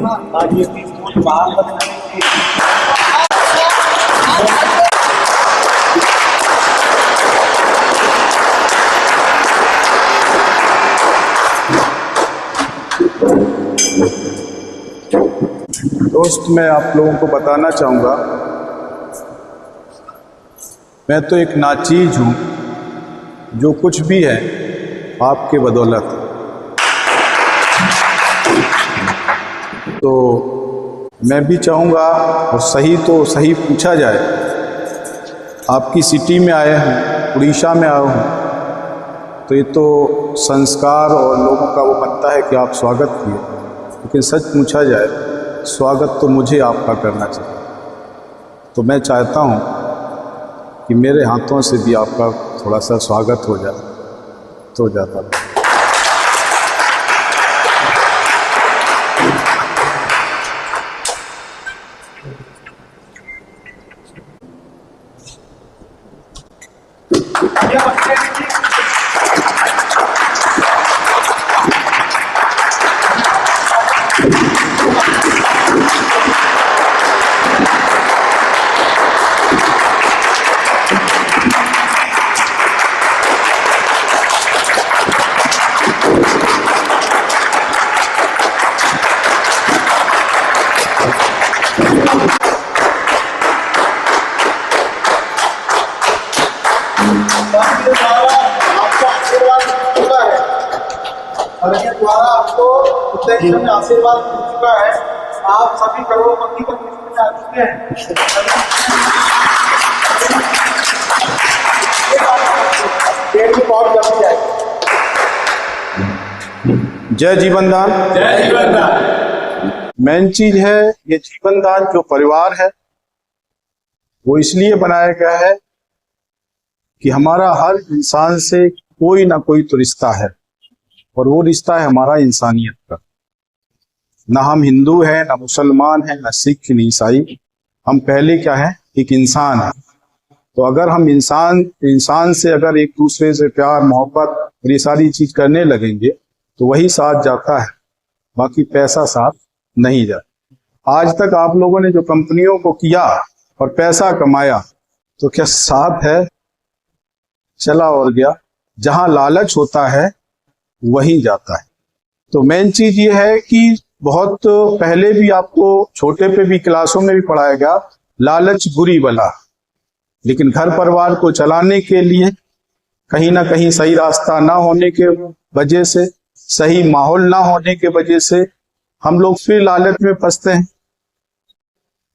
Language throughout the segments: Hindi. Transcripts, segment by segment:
आज ये स्कूल बाहर बनाने की दोस्त, मैं आप लोगों को बताना चाहूँगा, मैं तो एक नाचीज हूँ। जो कुछ भी है आपके बदौलत। तो मैं भी चाहूँगा, और सही तो सही पूछा जाए, आपकी सिटी में आए हैं, उड़ीसा में आया हूँ, तो ये तो संस्कार और लोगों का वो बनता है कि आप स्वागत किए। लेकिन सच पूछा जाए, स्वागत तो मुझे आपका करना चाहिए। तो मैं चाहता हूँ कि मेरे हाथों से भी आपका थोड़ा सा स्वागत हो जाए तो जाता है। द्वारा आपको उत्तराखंड में आशीर्वाद मिल चुका है। आप सभी करोड़पति को लिस्ट में आ चुके हैं। जय जीवन दान। जय जीवन दान। मेन चीज है ये जीवन दान जो परिवार है वो इसलिए बनाया गया है कि हमारा हर इंसान से कोई ना कोई तो रिश्ता है, और वो रिश्ता है हमारा इंसानियत का। ना हम हिंदू हैं, ना मुसलमान हैं, ना सिख, ना ईसाई। हम पहले क्या है, एक इंसान है। तो अगर हम इंसान से अगर एक दूसरे से प्यार मोहब्बत और ये सारी चीज करने लगेंगे तो वही साथ जाता है, बाकी पैसा साथ नहीं जाता। आज तक आप लोगों ने जो कंपनियों को किया और पैसा कमाया, तो क्या साथ है? चला और गया। जहां लालच होता है वहीं जाता है। तो मेन चीज ये है कि बहुत पहले भी आपको छोटे पे भी क्लासों में भी पढ़ाया गया, लालच बुरी बला। लेकिन घर परिवार को चलाने के लिए कहीं ना कहीं सही रास्ता ना होने के वजह से, सही माहौल ना होने के वजह से हम लोग फिर लालच में फंसते हैं।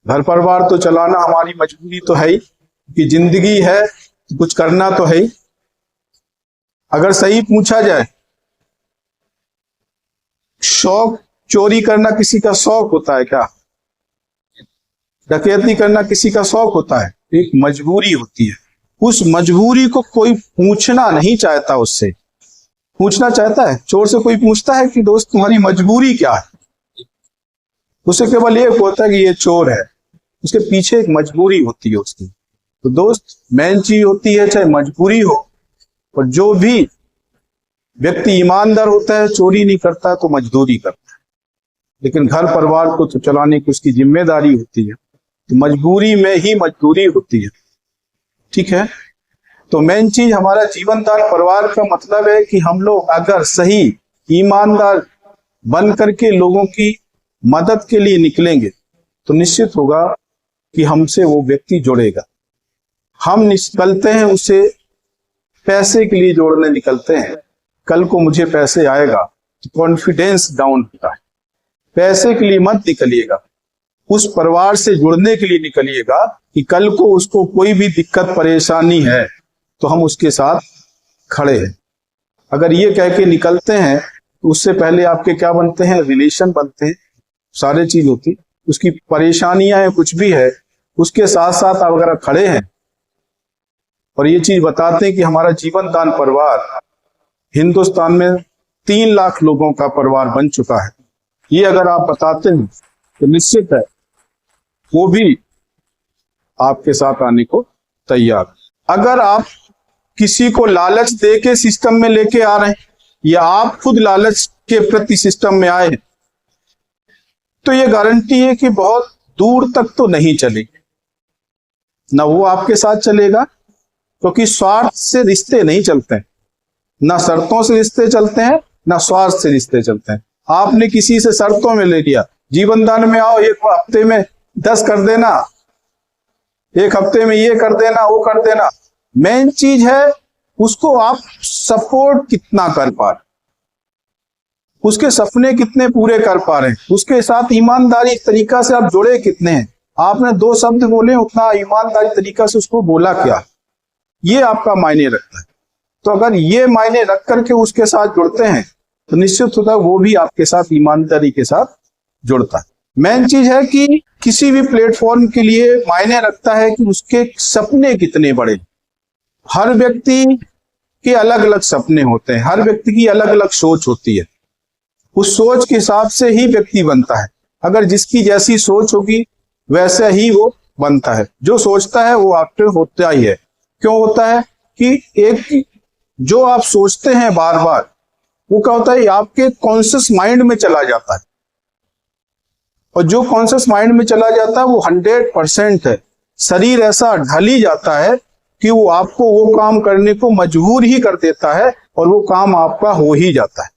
घर परिवार तो चलाना हमारी मजबूरी तो है ही, कि जिंदगी है कुछ करना तो है ही। अगर सही पूछा जाए, शौक चोरी करना किसी का शौक होता है क्या? डकैती करना किसी का शौक होता है? एक मजबूरी होती है। उस मजबूरी को कोई पूछना नहीं चाहता, उससे पूछना चाहता है? चोर से कोई पूछता है कि दोस्त तुम्हारी मजबूरी क्या है? उसे केवल ये होता है कि ये चोर है, उसके पीछे एक मजबूरी होती है उसकी। तो दोस्त, मेन चीज होती है चाहे मजबूरी हो, और जो भी व्यक्ति ईमानदार होता है चोरी नहीं करता तो मजदूरी करता है। लेकिन घर परिवार को तो चलाने की उसकी जिम्मेदारी होती है, तो मजबूरी में ही मजदूरी होती है। ठीक है। तो मेन चीज हमारा जीवन दान परिवार का मतलब है कि हम लोग अगर सही ईमानदार बन करके लोगों की मदद के लिए निकलेंगे तो निश्चित होगा कि हमसे वो व्यक्ति जुड़ेगा। हम निकलते हैं उसे पैसे के लिए जोड़ने निकलते हैं, कल को मुझे पैसे आएगा तो कॉन्फिडेंस डाउन होता है। पैसे के लिए मत निकलिएगा, उस परिवार से जुड़ने के लिए निकलिएगा कि कल को उसको कोई भी दिक्कत परेशानी है तो हम उसके साथ खड़े हैं। अगर ये कह के निकलते हैं तो उससे पहले आपके क्या बनते हैं? रिलेशन बनते हैं, सारे चीज होती। उसकी परेशानियां हैं, कुछ भी है, उसके साथ साथ आप अगर खड़े हैं और ये चीज बताते हैं कि हमारा जीवन दान परिवार हिंदुस्तान में 3 लाख लोगों का परिवार बन चुका है, ये अगर आप बताते हैं तो निश्चित है वो भी आपके साथ आने को तैयार। अगर आप किसी को लालच दे के सिस्टम में लेके आ रहे हैं या आप खुद लालच के प्रति सिस्टम में आए हैं तो ये गारंटी है कि बहुत दूर तक तो नहीं चलेगी, ना वो आपके साथ चलेगा, क्योंकि स्वार्थ से रिश्ते नहीं चलते हैं, ना शर्तों से रिश्ते चलते हैं, ना स्वार्थ से रिश्ते चलते हैं। आपने किसी से शर्तों में ले लिया, जीवन दान में आओ, एक हफ्ते में 10 कर देना, एक हफ्ते में ये कर देना, वो कर देना। मेन चीज है उसको आप सपोर्ट कितना कर पा रहे, उसके सपने कितने पूरे कर पा रहे हैं, उसके साथ ईमानदारी तरीका से आप जुड़े कितने हैं। आपने 2 शब्द बोले, उतना ईमानदारी तरीका से उसको बोला क्या, ये आपका मायने रखता है। तो अगर ये मायने रख करके उसके साथ जुड़ते हैं तो निश्चित होता है वो भी आपके साथ ईमानदारी के साथ जुड़ता है। मेन चीज है कि किसी भी प्लेटफॉर्म के लिए मायने रखता है कि उसके सपने कितने बड़े। हर व्यक्ति के अलग अलग सपने होते हैं, हर व्यक्ति की अलग अलग सोच होती है, उस सोच के हिसाब से ही व्यक्ति बनता है। अगर जिसकी जैसी सोच होगी वैसे ही वो बनता है। जो सोचता है वो आपके होता ही है। क्यों होता है कि एक जो आप सोचते हैं बार बार, वो क्या होता है आपके कॉन्शियस माइंड में चला जाता है, और जो कॉन्शियस माइंड में चला जाता है वो 100% है। शरीर ऐसा ढल ही जाता है कि वो आपको वो काम करने को मजबूर ही कर देता है, और वो काम आपका हो ही जाता है।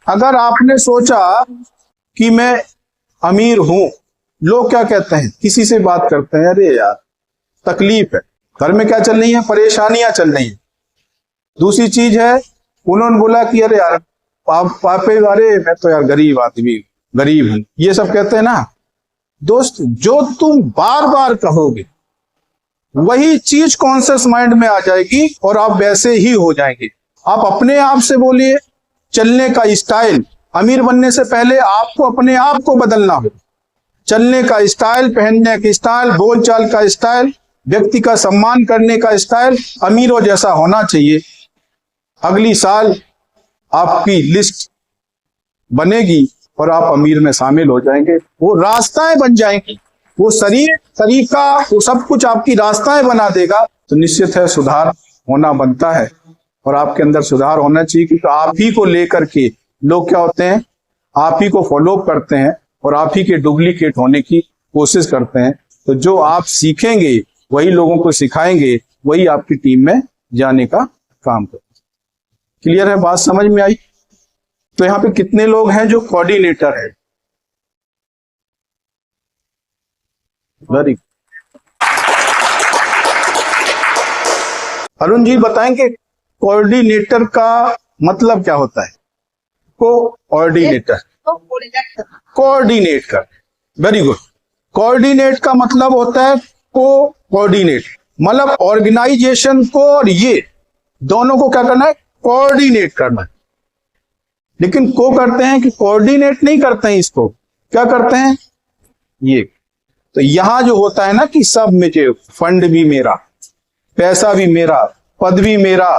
अगर आपने सोचा कि मैं अमीर हूं, लोग क्या कहते हैं, किसी से बात करते हैं, अरे यार तकलीफ है, घर में क्या चल रही है, परेशानियां चल रही है। दूसरी चीज है, उन्होंने बोला कि अरे यार पापे, अरे मैं तो यार गरीब आदमी, गरीब हूं, ये सब कहते हैं ना। दोस्त, जो तुम बार बार कहोगे वही चीज कॉन्शियस माइंड में आ जाएगी और आप वैसे ही हो जाएंगे। आप अपने आप से बोलिए, चलने का स्टाइल, अमीर बनने से पहले आपको अपने आप को बदलना हो। चलने का स्टाइल, पहनने का स्टाइल, बोलचाल का स्टाइल, व्यक्ति का सम्मान करने का स्टाइल अमीरों जैसा होना चाहिए। अगली साल आपकी लिस्ट बनेगी और आप अमीर में शामिल हो जाएंगे। वो रास्ताएं बन जाएंगी, वो शरीर, तरीका, वो सब कुछ आपकी रास्ताएं बना देगा। तो निश्चित है सुधार होना बनता है, और आपके अंदर सुधार होना चाहिए, क्योंकि आप ही को लेकर के लोग क्या होते हैं, आप ही को फॉलो करते हैं और आप ही के डुप्लीकेट होने की कोशिश करते हैं। तो जो आप सीखेंगे वही लोगों को सिखाएंगे, वही आपकी टीम में जाने का काम करेंगे। क्लियर है, बात समझ में आई? तो यहाँ पे कितने लोग हैं जो कोऑर्डिनेटर है? Very good. अरुण जी बताएंगे कोऑर्डिनेटर का मतलब क्या होता है? कोऑर्डिनेटर, कोऑर्डिनेट कर। Very good. कोऑर्डिनेट का मतलब होता है कोऑर्डिनेट, मतलब ऑर्गेनाइजेशन को और ये दोनों को क्या करना है, कोऑर्डिनेट करना है। लेकिन को करते हैं कि कोऑर्डिनेट नहीं करते हैं, इसको क्या करते हैं, ये। तो यहां जो होता है ना कि सब में जो फंड भी मेरा, पैसा भी मेरा, पद भी मेरा,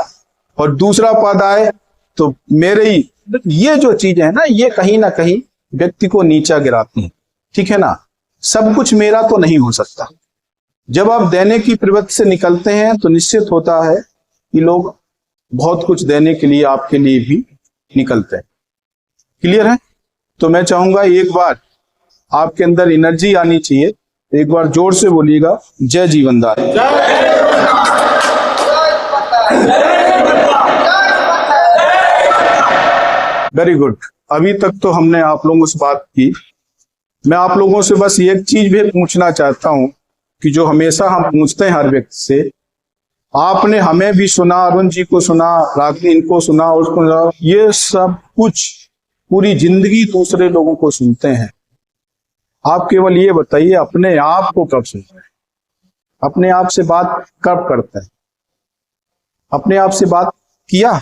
और दूसरा पद आए तो मेरे ही, ये जो चीजें है ना, ये कहीं ना कहीं व्यक्ति को नीचा गिराती है। ठीक है ना, सब कुछ मेरा तो नहीं हो सकता। जब आप देने की प्रवृत्ति से निकलते हैं तो निश्चित होता है कि लोग बहुत कुछ देने के लिए आपके लिए भी निकलते हैं। क्लियर है? तो मैं चाहूंगा एक बार आपके अंदर एनर्जी आनी चाहिए। एक बार जोर से बोलिएगा, जय जीवनदान। Very good. अभी तक तो हमने आप लोगों से बात की। मैं आप लोगों से बस एक चीज भी पूछना चाहता हूं कि जो हमेशा हम पूछते हैं हर व्यक्ति से, आपने हमें भी सुना, अरुण जी को सुना, रागिनी इनको सुना, उसको सुना, ये सब कुछ पूरी जिंदगी दूसरे लोगों को सुनते हैं। आप केवल ये बताइए अपने आप को कब सुनते हैं, अपने आप से बात कब करते हैं? अपने आप से बात किया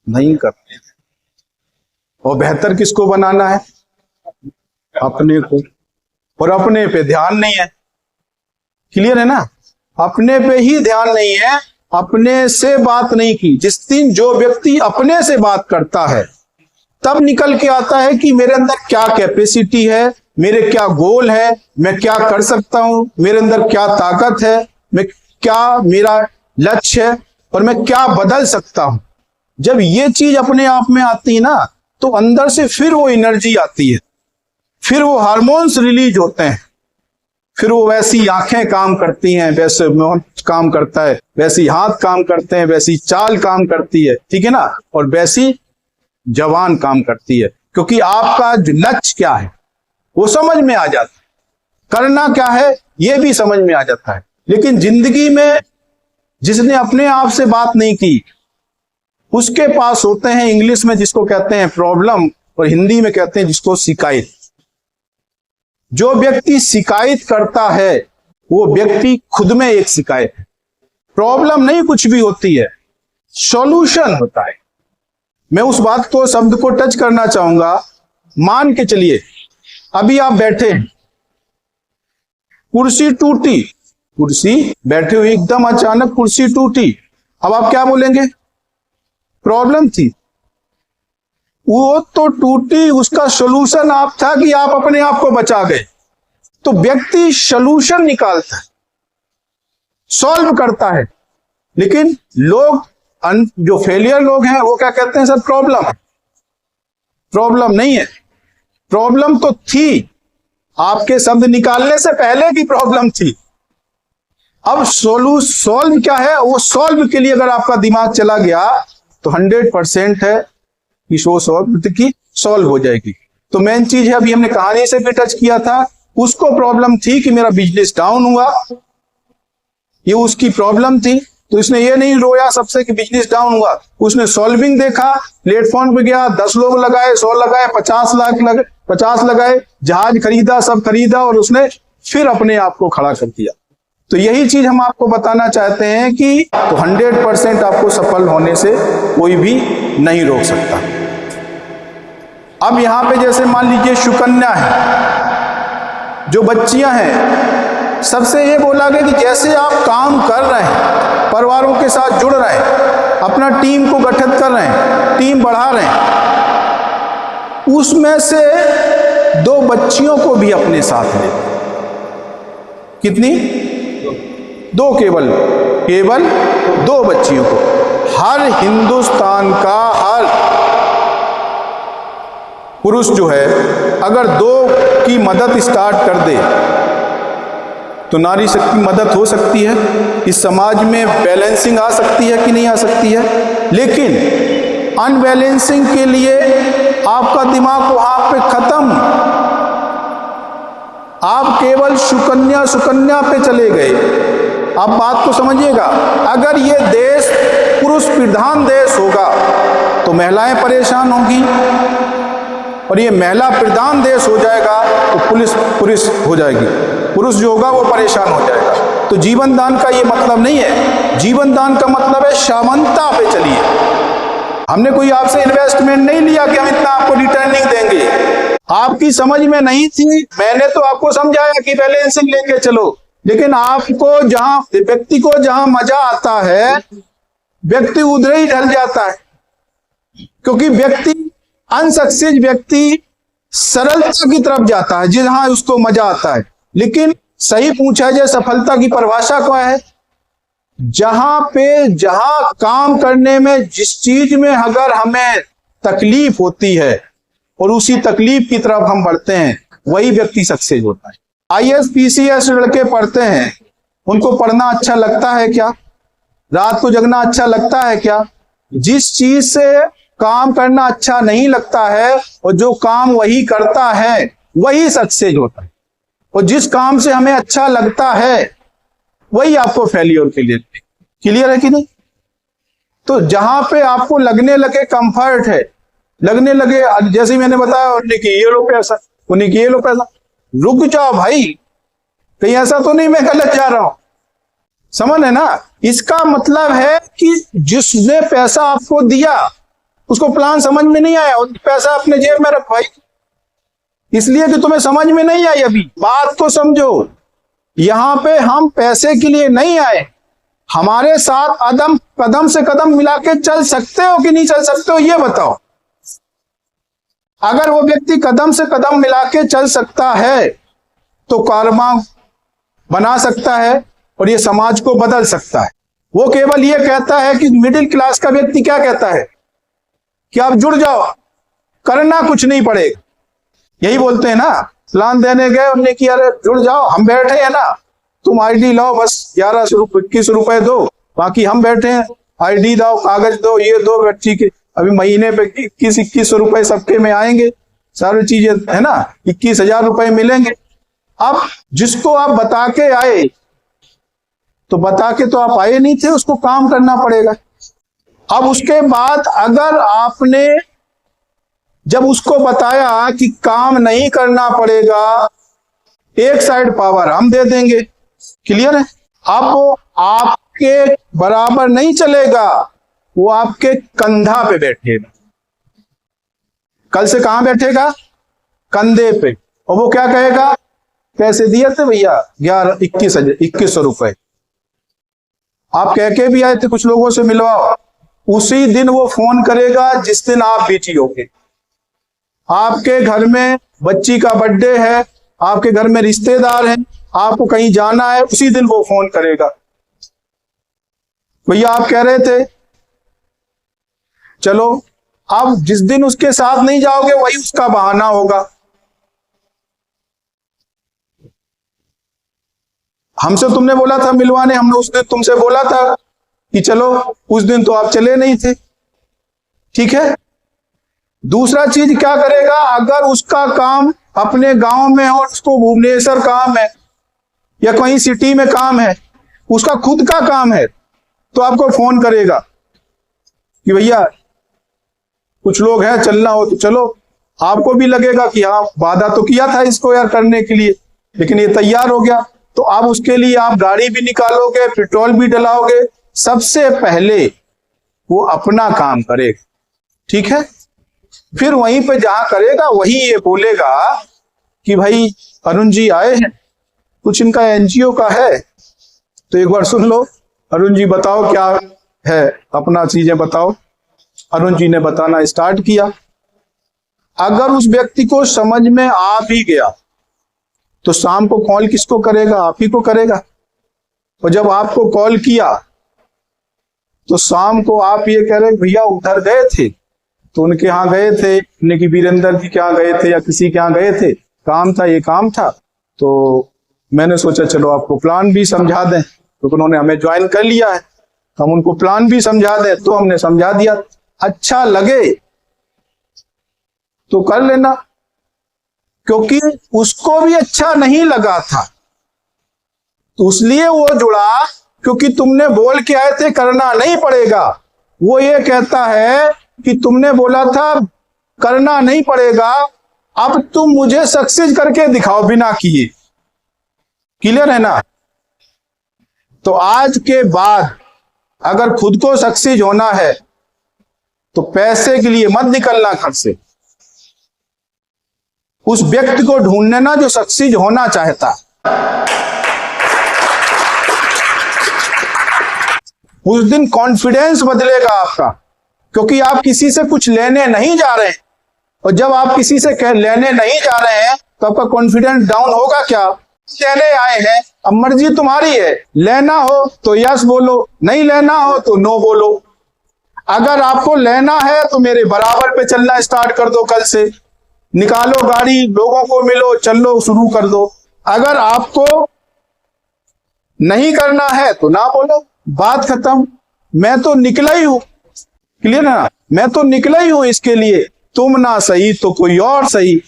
नहीं करते। और बेहतर किसको बनाना है? अपने को। और अपने पे ध्यान नहीं है। क्लियर है ना? अपने पे ही ध्यान नहीं है, अपने से बात नहीं की। जिस दिन जो व्यक्ति अपने से बात करता है तब निकल के आता है कि मेरे अंदर क्या कैपेसिटी है, मेरे क्या गोल है, मैं क्या कर सकता हूं, मेरे अंदर क्या ताकत है, मैं क्या, मेरा लक्ष्य है और मैं क्या बदल सकता हूं। जब ये चीज अपने आप में आती है ना, तो अंदर से फिर वो एनर्जी आती है, फिर वो हार्मोन्स रिलीज होते हैं, फिर वो वैसी आंखें काम करती हैं, वैसे मुंह काम करता है, वैसी हाथ काम करते हैं, वैसी चाल काम करती है, ठीक है ना, और वैसी जवान काम करती है, क्योंकि आपका लक्ष्य क्या है वो समझ में आ जाता है, करना क्या है ये भी समझ में आ जाता है। लेकिन जिंदगी में जिसने अपने आप से बात नहीं की उसके पास होते हैं, इंग्लिश में जिसको कहते हैं प्रॉब्लम और हिंदी में कहते हैं जिसको शिकायत। जो व्यक्ति शिकायत करता है वो व्यक्ति खुद में एक शिकायत है। प्रॉब्लम नहीं कुछ भी होती है, सॉल्यूशन होता है। मैं उस बात को, शब्द को टच करना चाहूंगा। मान के चलिए अभी आप बैठे हैं, कुर्सी टूटी, कुर्सी बैठे हुए एकदम अचानक कुर्सी टूटी, अब आप क्या बोलेंगे? प्रॉब्लम थी, वो तो टूटी, उसका सॉल्यूशन आप था कि आप अपने आप को बचा गए। तो व्यक्ति सॉल्यूशन निकालता है, सॉल्व करता है, लेकिन लोग जो फेलियर लोग हैं वो क्या कहते हैं? सर प्रॉब्लम है। प्रॉब्लम नहीं है, प्रॉब्लम तो थी, आपके शब्द निकालने से पहले की प्रॉब्लम थी। अब सॉल्व क्या है? वो सॉल्व के लिए अगर आपका दिमाग चला गया तो 100% है कि वो सॉल्व हो जाएगी। तो मेन चीज है, अभी हमने कहानी से भी टच किया था, उसको प्रॉब्लम थी कि मेरा बिजनेस डाउन हुआ, ये उसकी प्रॉब्लम थी। तो इसने ये नहीं रोया सबसे कि बिजनेस डाउन हुआ, उसने सॉल्विंग देखा, प्लेटफॉर्म पे गया, 10 लोग लगाए, 100 लगाए, 50 लाख लगे, 50 लगाए, जहाज खरीदा, सब खरीदा, और उसने फिर अपने आप को खड़ा कर दिया। तो यही चीज हम आपको बताना चाहते हैं कि तो 100% आपको सफल होने से कोई भी नहीं रोक सकता। अब यहां पे जैसे मान लीजिए सुकन्या है, जो बच्चियां हैं, सबसे ये बोला गया कि जैसे आप काम कर रहे हैं, परिवारों के साथ जुड़ रहे हैं, अपना टीम को गठित कर रहे हैं, टीम बढ़ा रहे हैं, उसमें से 2 बच्चियों को भी अपने साथ ले। कितनी? 2, केवल 2 बच्चियों को। हर हिंदुस्तान का हर पुरुष जो है अगर 2 की मदद स्टार्ट कर दे तो नारी शक्ति मदद हो सकती है, इस समाज में बैलेंसिंग आ सकती है कि नहीं आ सकती है। लेकिन अनबैलेंसिंग के लिए आपका दिमाग वहां पे खत्म, आप केवल सुकन्या पे चले गए। आप बात को समझिएगा, अगर ये देश पुरुष प्रधान देश होगा तो महिलाएं परेशान होंगी, और ये महिला प्रधान देश हो जाएगा तो पुरुष हो जाएगी, पुरुष जो होगा वो परेशान हो जाएगा। तो जीवन दान का ये मतलब नहीं है, जीवन दान का मतलब है समानता पे चलिए। हमने कोई आपसे इन्वेस्टमेंट नहीं लिया कि हम इतना आपको रिटर्निंग देंगे, आपकी समझ में नहीं थी, मैंने तो आपको समझाया कि बैलेंसिंग लेके चलो, लेकिन आपको जहां व्यक्ति को जहां मजा आता है व्यक्ति उधर ही ढल जाता है, क्योंकि व्यक्ति अनसक्सेस व्यक्ति सरलता की तरफ जाता है जहां उसको मजा आता है। लेकिन सही पूछा जाए सफलता की परिभाषा क्या है? जहां काम करने में जिस चीज में अगर हमें तकलीफ होती है और उसी तकलीफ की तरफ हम बढ़ते हैं, वही व्यक्ति सक्सेस होता है। IAS PCS लड़के पढ़ते हैं, उनको पढ़ना अच्छा लगता है क्या? रात को जगना अच्छा लगता है क्या? जिस चीज से काम करना अच्छा नहीं लगता है और जो काम वही करता है वही सक्सेस होता है, और जिस काम से हमें अच्छा लगता है वही आपको फेलियर के लिए। क्लियर है कि नहीं? तो जहां पे आपको लगने लगे कंफर्ट है, लगने लगे, जैसे मैंने बताया उन्हें कि ये लो पैसा, उन्हें कि ये लो पैसा, रुक जाओ भाई, कहीं ऐसा तो नहीं मैं गलत जा रहा हूं, समझ है ना? इसका मतलब है कि जिसने पैसा आपको दिया उसको प्लान समझ में नहीं आया, पैसा अपने जेब में रख भाई, इसलिए कि तुम्हें समझ में नहीं आई। अभी बात को समझो, यहां पे हम पैसे के लिए नहीं आए, हमारे साथ कदम से कदम मिला के चल सकते हो कि नहीं चल सकते हो, ये बताओ। अगर वो व्यक्ति कदम से कदम मिला के चल सकता है तो कर्मा बना सकता है और ये समाज को बदल सकता है। वो केवल ये कहता है कि मिडिल क्लास का व्यक्ति क्या कहता है कि आप जुड़ जाओ, करना कुछ नहीं पड़ेगा। यही बोलते हैं ना, प्लान देने गए, उन्होंने किया अरे जुड़ जाओ, हम बैठे हैं ना, तुम आईडी लाओ, बस 21 रुपए दो, बाकी हम बैठे हैं, आईडी दो, कागज दो, ये दो, बच्ची के अभी महीने पे 21 रुपए सबके में आएंगे, सारी चीजें है ना, 21,000 रुपए मिलेंगे। अब जिसको आप बता के आए, तो बता के तो आप आए नहीं थे, उसको काम करना पड़ेगा। अब उसके बाद अगर आपने जब उसको बताया कि काम नहीं करना पड़ेगा, एक साइड पावर हम दे देंगे, क्लियर है, अब वो आपके बराबर नहीं चलेगा, वो आपके कंधा पे बैठेगा। कल से कहां बैठेगा? कंधे पे। और वो क्या कहेगा, पैसे दिए थे भैया 21,000 रुपए, आप कह के भी आए थे कुछ लोगों से मिलवाओ, उसी दिन वो फोन करेगा जिस दिन आप बिजी होगे। आपके घर में बच्ची का बर्थडे है, आपके घर में रिश्तेदार हैं, आपको कहीं जाना है, उसी दिन वो फोन करेगा, भैया आप कह रहे थे चलो। अब जिस दिन उसके साथ नहीं जाओगे वही उसका बहाना होगा, हमसे तुमने बोला था मिलवाने, हमने उस दिन तुमसे बोला था कि चलो, उस दिन तो आप चले नहीं थे, ठीक है। दूसरा चीज क्या करेगा, अगर उसका काम अपने गांव में और उसको भुवनेश्वर काम है या कहीं सिटी में काम है, उसका खुद का काम है, तो आपको फोन करेगा कि भैया कुछ लोग हैं, चलना हो तो चलो। आपको भी लगेगा कि हाँ वादा तो किया था इसको यार करने के लिए, लेकिन ये तैयार हो गया, तो आप उसके लिए आप गाड़ी भी निकालोगे, पेट्रोल भी डलाओगे। सबसे पहले वो अपना काम करेगा, ठीक है, फिर वहीं पे जहां करेगा वही ये बोलेगा कि भाई अरुण जी आए हैं, कुछ इनका एनजीओ का है, तो एक बार सुन लो, अरुण जी बताओ क्या है, अपना चीजें बताओ। अरुण जी ने बताना स्टार्ट किया। अगर उस व्यक्ति को समझ में आ भी गया तो शाम को कॉल किसको करेगा? आप ही को करेगा। और जब आपको कॉल किया तो शाम को आप ये कह रहे भैया उधर गए थे, तो उनके यहाँ गए थे, कि वीरेंद्र जी के यहाँ गए थे या किसी के यहाँ गए थे, काम था, ये काम था, तो मैंने सोचा चलो आपको प्लान भी समझा दें, तो उन्होंने हमें ज्वाइन कर लिया है, हम उनको प्लान भी समझा दें, तो हमने समझा दिया। अच्छा लगे तो कर लेना, क्योंकि उसको भी अच्छा नहीं लगा था, तो इसलिए वो जुड़ा, क्योंकि तुमने बोल के आए थे करना नहीं पड़ेगा। वो ये कहता है कि तुमने बोला था करना नहीं पड़ेगा, अब तुम मुझे सक्सेस करके दिखाओ बिना किए, क्लियर है ना। तो आज के बाद अगर खुद को सक्सेस होना है तो पैसे के लिए मत निकलना घर से, उस व्यक्ति को ढूंढने ना जो सक्सेस होना चाहता, उस दिन कॉन्फिडेंस बदलेगा आपका, क्योंकि आप किसी से कुछ लेने नहीं जा रहे हैं, और जब आप किसी से लेने नहीं जा रहे हैं तो आपका कॉन्फिडेंस डाउन होगा। क्या लेने आए हैं, अब मर्जी तुम्हारी है, लेना हो तो यस बोलो, नहीं लेना हो तो नो बोलो। अगर आपको लेना है तो मेरे बराबर पे चलना स्टार्ट कर दो, कल से निकालो गाड़ी, लोगों को मिलो, चलो शुरू कर दो। अगर आपको नहीं करना है तो ना बोलो, बात खत्म। मैं तो निकला ही हूं, क्लियर है ना, मैं तो निकला ही हूं इसके लिए, तुम ना सही तो कोई और सही,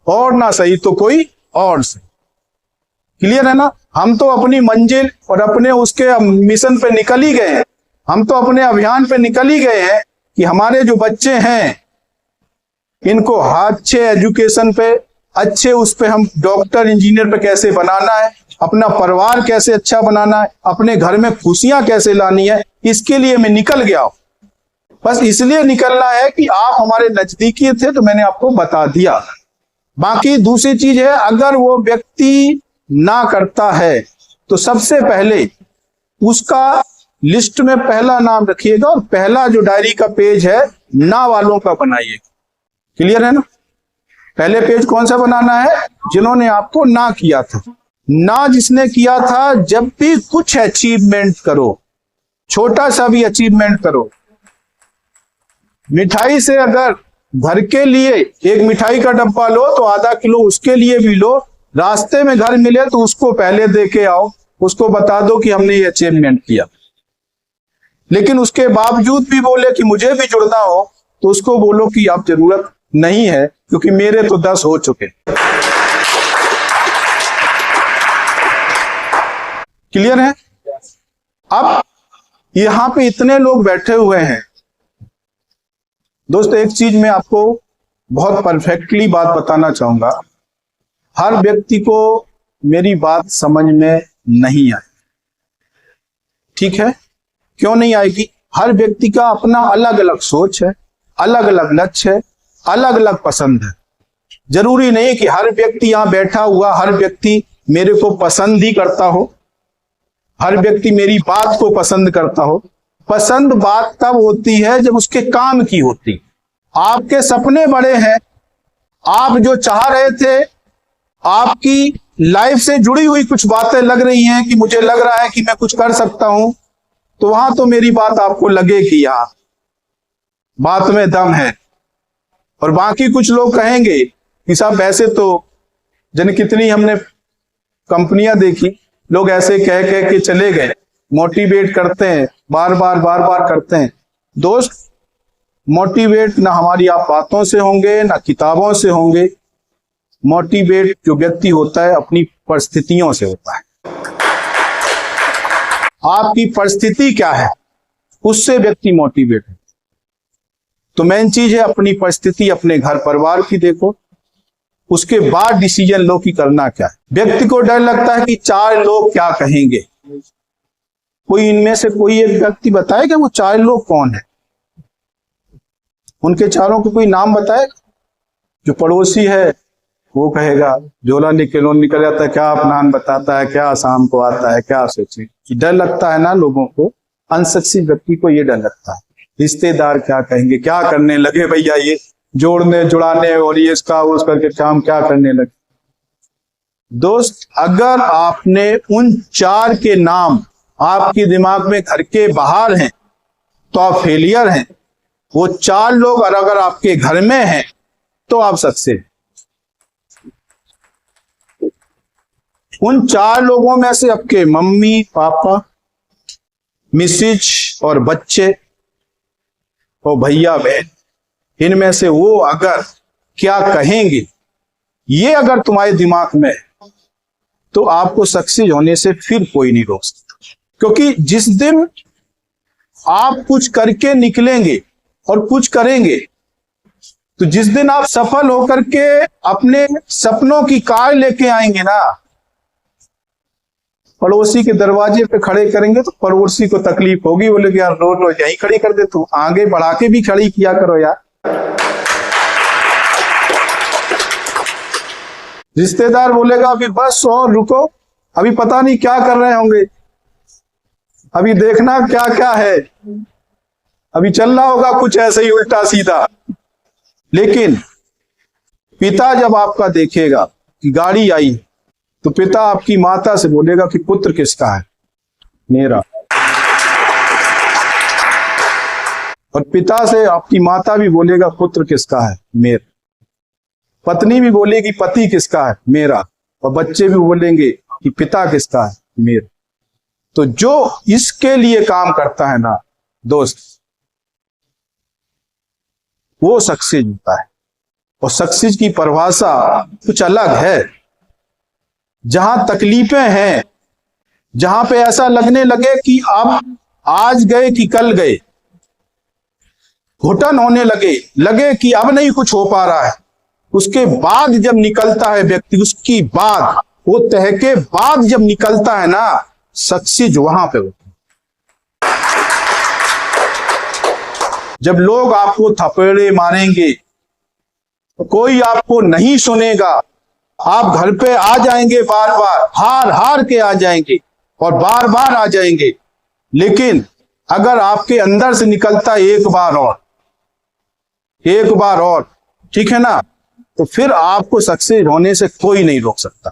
और ना सही तो कोई और सही, क्लियर है ना। हम तो अपनी मंजिल और अपने उसके मिशन पे निकल ही गए हैं, हम तो अपने अभियान पे निकल ही गए हैं कि हमारे जो बच्चे हैं इनको अच्छे एजुकेशन पे, अच्छे उस पे हम डॉक्टर इंजीनियर पे कैसे बनाना है, अपना परिवार कैसे अच्छा बनाना है, अपने घर में खुशियां कैसे लानी है, इसके लिए मैं निकल गया हूं। बस इसलिए निकलना है कि आप हमारे नजदीकी थे तो मैंने आपको बता दिया। बाकी दूसरी चीज है, अगर वो व्यक्ति ना करता है तो सबसे पहले उसका लिस्ट में पहला नाम रखिएगा, और पहला जो डायरी का पेज है ना वालों का बनाइएगा, क्लियर है ना। पहले पेज कौन सा बनाना है? जिन्होंने आपको ना किया था। ना जिसने किया था, जब भी कुछ अचीवमेंट करो, छोटा सा भी अचीवमेंट करो, मिठाई से अगर घर के लिए एक मिठाई का डब्बा लो तो आधा किलो उसके लिए भी लो, रास्ते में घर मिले तो उसको पहले दे के आओ, उसको बता दो कि हमने ये अचीवमेंट किया। लेकिन उसके बावजूद भी बोले कि मुझे भी जुड़ना हो तो उसको बोलो कि अब जरूरत नहीं है क्योंकि मेरे तो 10 हो चुके। क्लियर है? अब यहां पे इतने लोग बैठे हुए हैं दोस्तों, एक चीज मैं आपको बहुत परफेक्टली बात बताना चाहूंगा, हर व्यक्ति को मेरी बात समझ में नहीं आई। ठीक है? क्यों नहीं आएगी? हर व्यक्ति का अपना अलग अलग सोच है, अलग अलग लक्ष्य है, अलग अलग पसंद है। जरूरी नहीं कि हर व्यक्ति यहां बैठा हुआ हर व्यक्ति मेरे को पसंद ही करता हो, हर व्यक्ति मेरी बात को पसंद करता हो। पसंद बात तब होती है जब उसके काम की होती। आपके सपने बड़े हैं, आप जो चाह रहे थे, आपकी लाइफ से जुड़ी हुई कुछ बातें लग रही हैं कि मुझे लग रहा है कि मैं कुछ कर सकता हूं, तो वहां तो मेरी बात आपको लगेगी, यहां बात में दम है। और बाकी कुछ लोग कहेंगे कि साहब ऐसे तो जन कितनी हमने कंपनियां देखी, लोग ऐसे कह कह के चले गए, मोटिवेट करते हैं, बार बार करते हैं। दोस्त, मोटिवेट ना हमारी आप बातों से होंगे ना किताबों से होंगे। मोटिवेट जो व्यक्ति होता है अपनी परिस्थितियों से होता है। आपकी परिस्थिति क्या है उससे व्यक्ति मोटिवेट है। तो मेन चीज है अपनी परिस्थिति, अपने घर परिवार की देखो, उसके बाद डिसीजन लो कि करना क्या है। व्यक्ति को डर लगता है कि 4 लोग क्या कहेंगे। कोई इनमें से कोई एक व्यक्ति बताए कि वो 4 लोग कौन है? उनके चारों को कोई नाम बताए? जो पड़ोसी है वो कहेगा झोला निकल जाता है, क्या अपनान बताता है, क्या शाम को आता है, क्या सोचे। डर लगता है ना लोगों को, अनसक्सेस व्यक्ति को ये डर लगता है, रिश्तेदार क्या कहेंगे, क्या करने लगे भैया ये जोड़ने जुड़ाने और ये इसका उस करके काम क्या करने लगे। दोस्त, अगर आपने उन 4 के नाम आपके दिमाग में घर के बाहर हैं तो आप फेलियर हैं। वो 4 लोग और अगर आपके घर में हैं तो आप सक्सेस। उन 4 लोगों में से आपके मम्मी पापा, मिसेज और बच्चे और भैया बहन, इनमें से वो अगर क्या कहेंगे ये अगर तुम्हारे दिमाग में है तो आपको सक्सेस होने से फिर कोई नहीं रोक सकता। क्योंकि जिस दिन आप कुछ करके निकलेंगे और कुछ करेंगे, तो जिस दिन आप सफल होकर के अपने सपनों की कार लेके आएंगे ना, पड़ोसी के दरवाजे पे खड़े करेंगे तो पड़ोसी को तकलीफ होगी, बोले कि यार रोज रोज यहीं खड़ी कर दे, तू आगे बढ़ा के भी खड़ी किया करो यार। रिश्तेदार बोलेगा अभी बस और रुको, अभी पता नहीं क्या कर रहे होंगे, अभी देखना क्या क्या है, अभी चल रहा होगा कुछ ऐसे ही उल्टा सीधा। लेकिन पिता जब आपका देखेगा कि गाड़ी आई तो पिता आपकी माता से बोलेगा कि पुत्र किसका है? मेरा। और पिता से आपकी माता भी बोलेगा पुत्र किसका है? मेरा। पत्नी भी बोलेगी पति किसका है? मेरा। और बच्चे भी बोलेंगे कि पिता किसका है? मेरा। तो जो इसके लिए काम करता है ना दोस्त, वो सक्सेस होता है। और सक्सेस की परिभाषा कुछ अलग है। जहां तकलीफें हैं, जहां पे ऐसा लगने लगे कि अब आज गए कि कल गए, घुटन होने लगे कि अब नहीं कुछ हो पा रहा है, उसके बाद जब निकलता है व्यक्ति, उसकी बाद वो तह के बाद जब निकलता है ना, सक्सेस वहां पे होती है। जब लोग आपको थपेड़े मारेंगे, कोई आपको नहीं सुनेगा, आप घर पे आ जाएंगे, बार बार हार हार के आ जाएंगे और बार बार आ जाएंगे। लेकिन अगर आपके अंदर से निकलता एक बार और, ठीक है ना, तो फिर आपको सक्सेस होने से कोई नहीं रोक सकता।